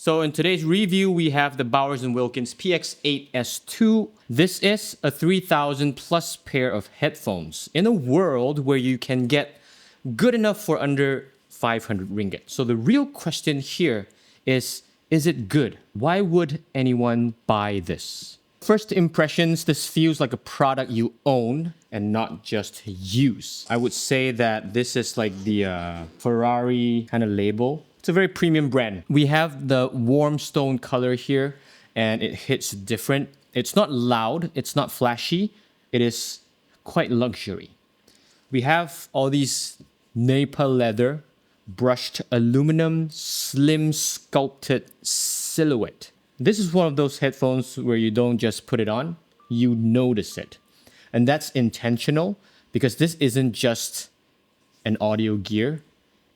So in today's review, we have the Bowers Wilkins Px8 S2. This is a 3,000 plus pair of headphones in a world where you can get good enough for under 500 ringgit. So the real question here is it good? Why would anyone buy this? First impressions, this feels like a product you own and not just use. I would say that this is like the Ferrari kind of label. It's a very premium brand. We have the warm stone color here and it hits different. It's not loud, it's not flashy. It is quite luxury. We have all these Napa leather, brushed aluminum, slim sculpted silhouette. This is one of those headphones where you don't just put it on, you notice it. And that's intentional because this isn't just an audio gear,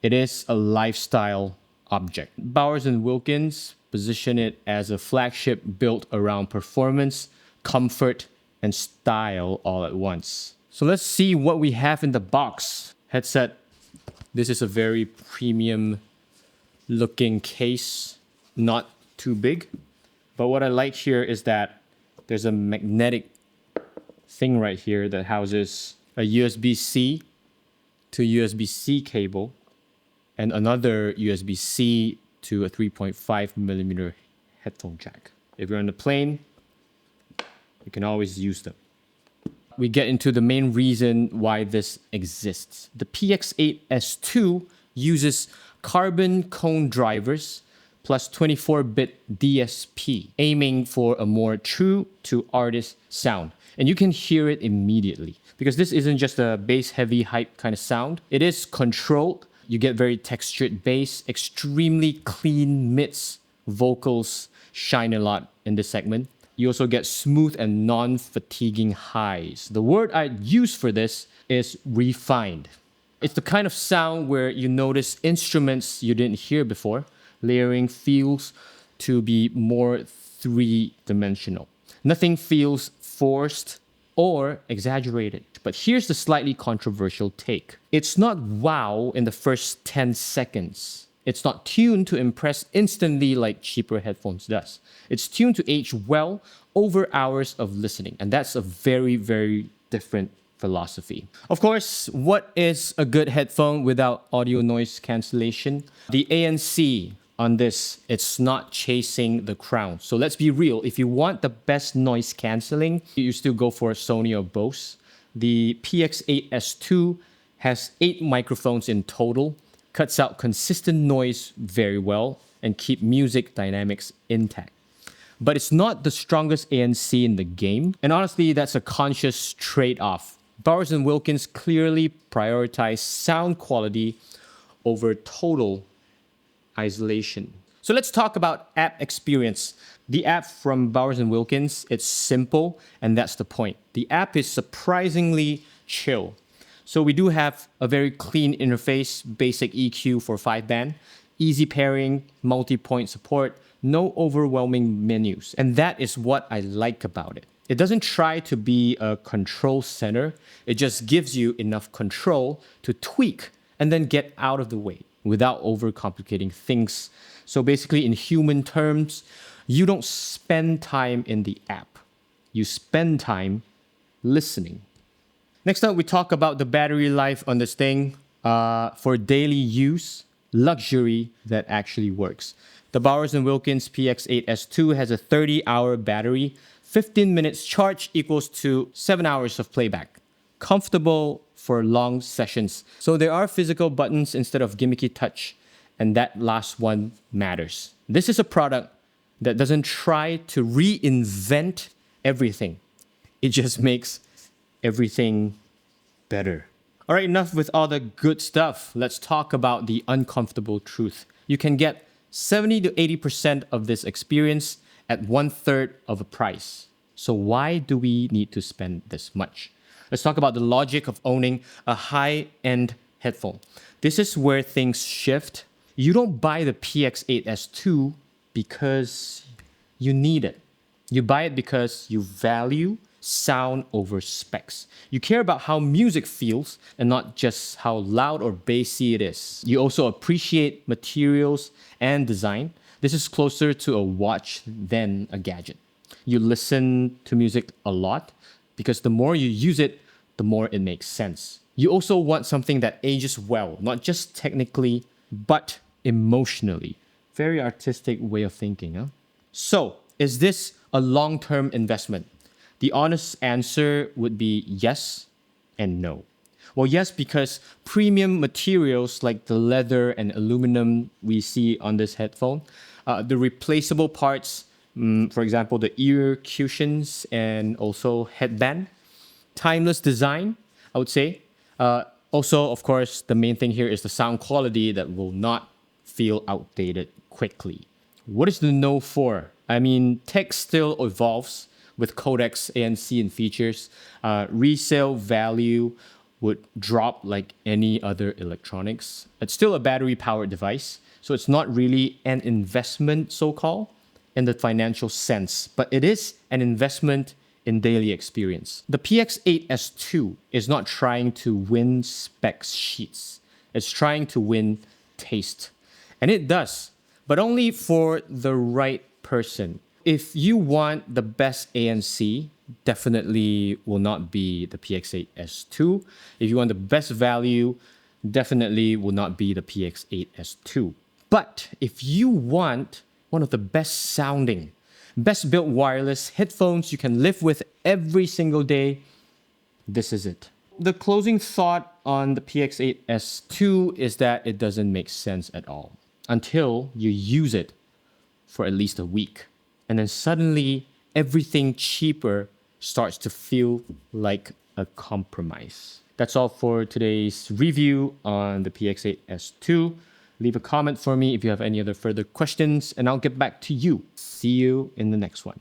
it is a lifestyle object. Bowers Wilkins position it as a flagship built around performance, comfort, and style all at once. So let's see what we have in the box. Headset. This is a very premium looking case, not too big. But what I like here is that there's a magnetic thing right here that houses a USB-C to USB-C cable and another USB-C to a 3.5 millimeter headphone jack. If you're on the plane, you can always use them. We get into the main reason why this exists. The Px8 S2 uses carbon cone drivers plus 24-bit DSP, aiming for a more true to artist sound. And you can hear it immediately because this isn't just a bass heavy hype kind of sound. It is controlled. You get very textured bass, extremely clean mids, vocals shine a lot in this segment. You also get smooth and non-fatiguing highs. The word I'd use for this is refined. It's the kind of sound where you notice instruments you didn't hear before. Layering feels to be more three-dimensional. Nothing feels forced or exaggerated. But here's the slightly controversial take. It's not wow in the first 10 seconds. It's not tuned to impress instantly like cheaper headphones does. It's tuned to age well over hours of listening. And that's a very, very different philosophy. Of course, what is a good headphone without audio noise cancellation? The ANC on this, it's not chasing the crown. So let's be real. If you want the best noise cancelling, you still go for a Sony or Bose. The Px8 S2 has 8 microphones in total, cuts out consistent noise very well, and keep music dynamics intact. But it's not the strongest ANC in the game, and honestly, that's a conscious trade-off. Bowers Wilkins clearly prioritize sound quality over total isolation. So let's talk about app experience. The app from Bowers Wilkins, it's simple, and that's the point. The app is surprisingly chill. So we do have a very clean interface, basic EQ for 5-band, easy pairing, multi-point support, no overwhelming menus. And that is what I like about it. It doesn't try to be a control center. It just gives you enough control to tweak and then get out of the way without overcomplicating things. So basically, in human terms, you don't spend time in the app. You spend time listening. Next up, we talk about the battery life on this thing. For daily use, luxury that actually works. The Bowers Wilkins Px8 S2 has a 30-hour battery. 15 minutes charge equals to 7 hours of playback. Comfortable for long sessions. So there are physical buttons instead of gimmicky touch, and that last one matters. This is a product that doesn't try to reinvent everything. It just makes everything better. All right, enough with all the good stuff. Let's talk about the uncomfortable truth. You can get 70 to 80% of this experience at 1/3 of a price. So why do we need to spend this much? Let's talk about the logic of owning a high-end headphone. This is where things shift. You don't buy the Px8 S2 because you need it. You buy it because you value sound over specs. You care about how music feels and not just how loud or bassy it is. You also appreciate materials and design. This is closer to a watch than a gadget. You listen to music a lot because the more you use it, the more it makes sense. You also want something that ages well, not just technically, but emotionally. Very artistic way of thinking, huh? So, is this a long-term investment? The honest answer would be yes and no. Well, yes, because premium materials like the leather and aluminum we see on this headphone, the replaceable parts, for example, the ear cushions and also headband, timeless design, I would say. Also, of course, the main thing here is the sound quality that will not feel outdated quickly. What is the no for? I mean, tech still evolves with codecs, ANC, and features. Resale value would drop like any other electronics. It's still a battery powered device, so it's not really an investment, so called, in the financial sense, but it is an investment in daily experience. The Px8 S2 is not trying to win spec sheets, it's trying to win taste. And it does, but only for the right person. If you want the best ANC, definitely will not be the Px8 S2. If you want the best value, definitely will not be the Px8 S2. But if you want one of the best sounding, best built wireless headphones you can live with every single day, this is it. The closing thought on the Px8 S2 is that it doesn't make sense at all until you use it for at least a week. And then suddenly everything cheaper starts to feel like a compromise. That's all for today's review on the Px8 S2. Leave a comment for me if you have any other further questions, and I'll get back to you. See you in the next one.